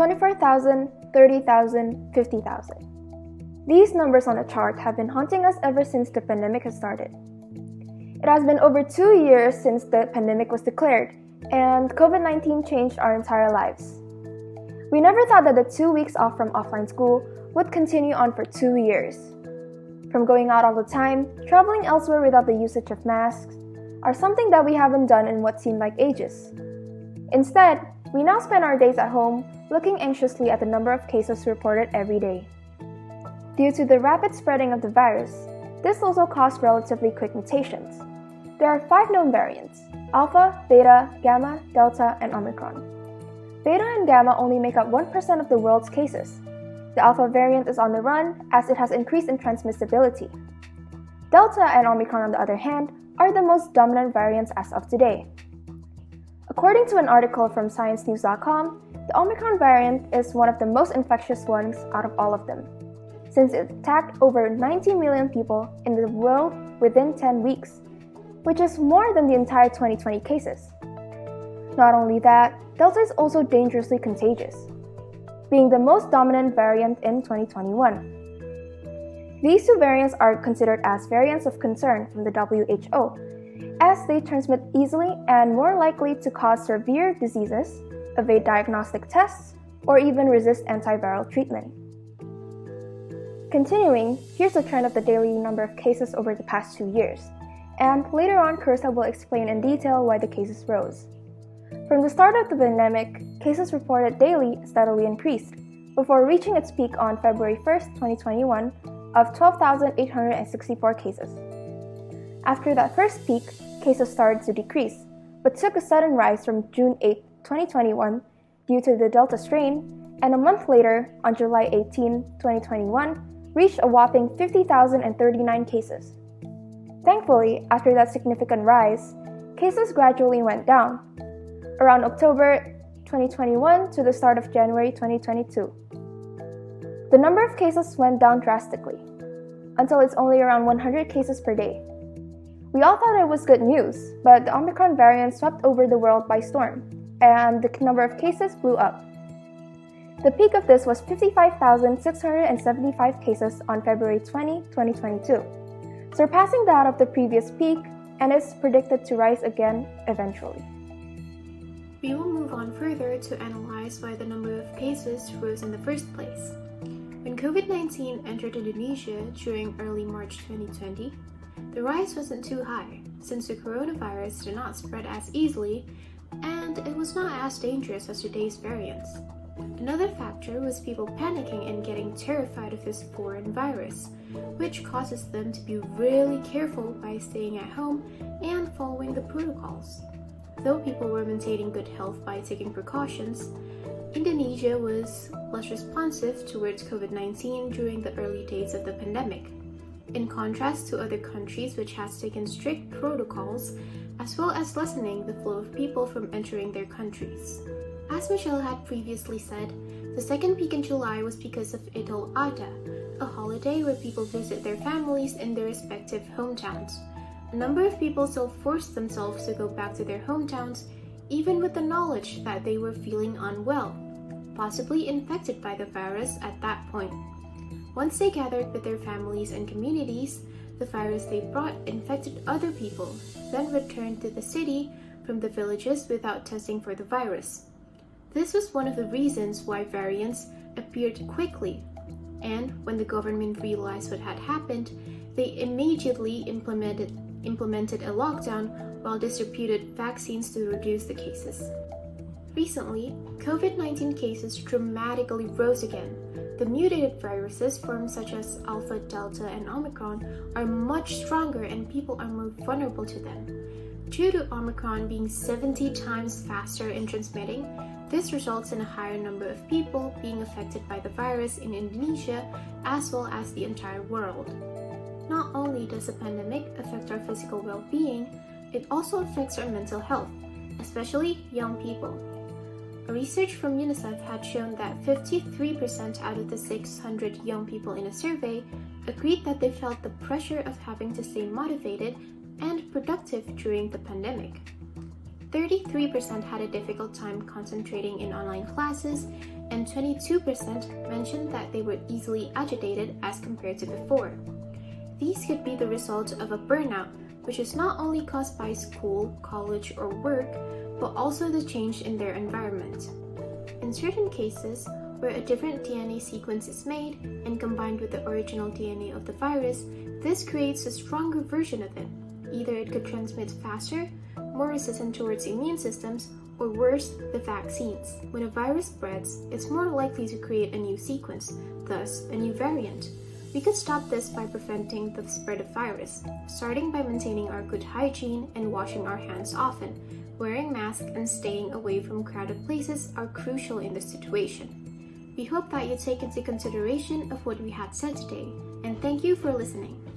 24,000, 30,000, 50,000. These numbers on the chart have been haunting us ever since the pandemic has started. It has been over 2 years since the pandemic was declared, and COVID-19 changed our entire lives. We never thought that the 2 weeks off from offline school would continue on for 2 years. From going out all the time, traveling elsewhere without the usage of masks, are something that we haven't done in what seemed like ages. Instead, we now spend our days at home looking anxiously at the number of cases reported every day. Due to the rapid spreading of the virus, this also caused relatively quick mutations. There are 5 known variants: Alpha, Beta, Gamma, Delta, and Omicron. Beta and Gamma only make up 1% of the world's cases. The Alpha variant is on the run as it has increased in transmissibility. Delta and Omicron, on the other hand, are the most dominant variants as of today. According to an article from ScienceNews.com, the Omicron variant is one of the most infectious ones out of all of them, since it attacked over 90 million people in the world within 10 weeks, which is more than the entire 2020 cases. Not only that, Delta is also dangerously contagious, being the most dominant variant in 2021. These 2 variants are considered as variants of concern from the WHO, as they transmit easily and more likely to cause severe diseases, evade diagnostic tests, or even resist antiviral treatment. Continuing, here's the trend of the daily number of cases over the past 2 years, and later on Carissa will explain in detail why the cases rose. From the start of the pandemic, cases reported daily steadily increased, before reaching its peak on February 1st, 2021, of 12,864 cases. After that first peak, cases started to decrease, but took a sudden rise from June 8, 2021, due to the Delta strain, and a month later, on July 18, 2021, reached a whopping 50,039 cases. Thankfully, after that significant rise, cases gradually went down, around October 2021 to the start of January 2022. The number of cases went down drastically, until it's only around 100 cases per day. We all thought it was good news, but the Omicron variant swept over the world by storm, and the number of cases blew up. The peak of this was 55,675 cases on February 20, 2022, surpassing that of the previous peak, and is predicted to rise again eventually. We will move on further to analyze why the number of cases rose in the first place. When COVID-19 entered Indonesia during early March 2020, the rise wasn't too high, since the coronavirus did not spread as easily, and it was not as dangerous as today's variants. Another factor was people panicking and getting terrified of this foreign virus, which causes them to be really careful by staying at home and following the protocols. Though people were maintaining good health by taking precautions, Indonesia was less responsive towards COVID-19 during the early days of the pandemic, in contrast to other countries which has taken strict protocols, as well as lessening the flow of people from entering their countries. As Michelle had previously said, the second peak in July was because of Idul Adha, a holiday where people visit their families in their respective hometowns. A number of people still forced themselves to go back to their hometowns, even with the knowledge that they were feeling unwell, possibly infected by the virus at that point. Once they gathered with their families and communities, the virus they brought infected other people, then returned to the city from the villages without testing for the virus. This was one of the reasons why variants appeared quickly, and when the government realized what had happened, they immediately implemented a lockdown while distributed vaccines to reduce the cases. Recently, COVID-19 cases dramatically rose again. The mutated viruses forms such as Alpha, Delta, and Omicron are much stronger and people are more vulnerable to them. Due to Omicron being 70 times faster in transmitting, this results in a higher number of people being affected by the virus in Indonesia as well as the entire world. Not only does the pandemic affect our physical well-being, it also affects our mental health, especially young people. A research from UNICEF had shown that 53% out of the 600 young people in a survey agreed that they felt the pressure of having to stay motivated and productive during the pandemic. 33% had a difficult time concentrating in online classes, and 22% mentioned that they were easily agitated as compared to before. These could be the result of a burnout, which is not only caused by school, college, or work, but also the change in their environment. In certain cases, where a different DNA sequence is made and combined with the original DNA of the virus, this creates a stronger version of it. Either it could transmit faster, more resistant towards immune systems, or worse, the vaccines. When a virus spreads, it's more likely to create a new sequence, thus a new variant. We could stop this by preventing the spread of virus, starting by maintaining our good hygiene and washing our hands often. Wearing masks and staying away from crowded places are crucial in this situation. We hope that you take into consideration of what we had said today, and thank you for listening.